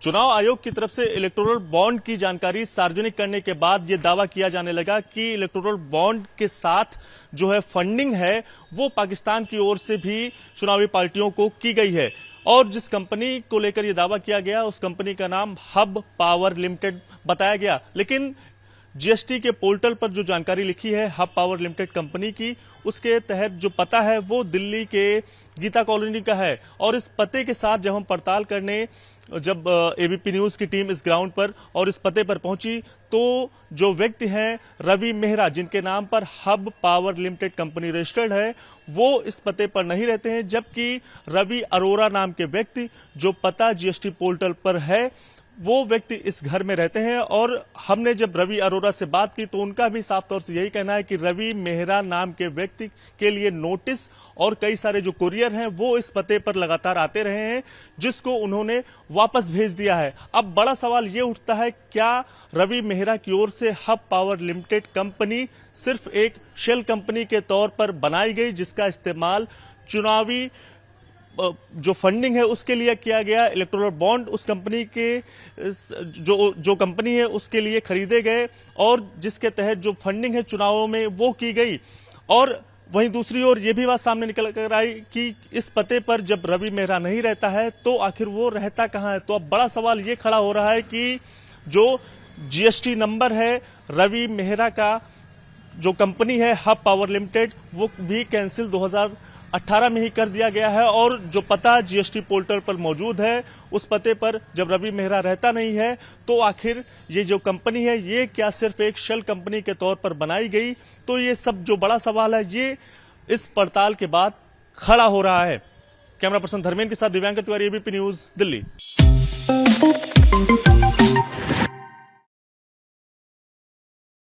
चुनाव आयोग की तरफ से इलेक्टोरल बॉन्ड की जानकारी सार्वजनिक करने के बाद यह दावा किया जाने लगा कि इलेक्टोरल बॉन्ड के साथ जो है फंडिंग है वो पाकिस्तान की ओर से भी चुनावी पार्टियों को की गई है। और जिस कंपनी को लेकर यह दावा किया गया उस कंपनी का नाम हब पावर लिमिटेड बताया गया, लेकिन जीएसटी के पोर्टल पर जो जानकारी लिखी है हब पावर लिमिटेड कंपनी की, उसके तहत जो पता है वो दिल्ली के गीता कॉलोनी का है। और इस पते के साथ जब हम पड़ताल करने जब एबीपी न्यूज की टीम इस ग्राउंड पर और इस पते पर पहुंची तो जो व्यक्ति हैं रवि मेहरा, जिनके नाम पर hub power limited company registered है, वो इस पते पर नहीं रहते हैं, जबकि रवि अरोरा नाम के व्यक्ति जो पता जीएसटी पोर्टल पर है वो व्यक्ति इस घर में रहते हैं। और हमने जब रवि अरोरा से बात की तो उनका भी साफ तौर से यही कहना है कि रवि मेहरा नाम के व्यक्ति के लिए नोटिस और कई सारे जो कुरियर हैं वो इस पते पर लगातार आते रहे हैं, जिसको उन्होंने वापस भेज दिया है। अब बड़ा सवाल ये उठता है, क्या रवि मेहरा की ओर से हब पावर लिमिटेड कंपनी सिर्फ एक शेल कंपनी के तौर पर बनाई गई जिसका इस्तेमाल चुनावी जो फंडिंग है उसके लिए किया गया, इलेक्टोरल बॉन्ड उस कंपनी के जो कंपनी है उसके लिए खरीदे गए और जिसके तहत जो फंडिंग है चुनावों में वो की गई। और वहीं दूसरी ओर ये भी बात सामने निकल कर आई कि इस पते पर जब रवि मेहरा नहीं रहता है तो आखिर वो रहता कहां है। तो अब बड़ा सवाल ये खड़ा हो रहा है कि जो जीएसटी नंबर है रवि मेहरा का, जो कंपनी है हब पावर लिमिटेड, वो भी कैंसिल 2018 में ही कर दिया गया है। और जो पता जीएसटी पोर्टल पर मौजूद है उस पते पर जब रवि मेहरा रहता नहीं है तो आखिर ये जो कंपनी है ये क्या सिर्फ एक शेल कंपनी के तौर पर बनाई गई। तो ये सब जो बड़ा सवाल है ये इस पड़ताल के बाद खड़ा हो रहा है। कैमरा पर्सन धर्मेंद्र के साथ दिव्यांकर तिवारी, एबीपी न्यूज, दिल्ली।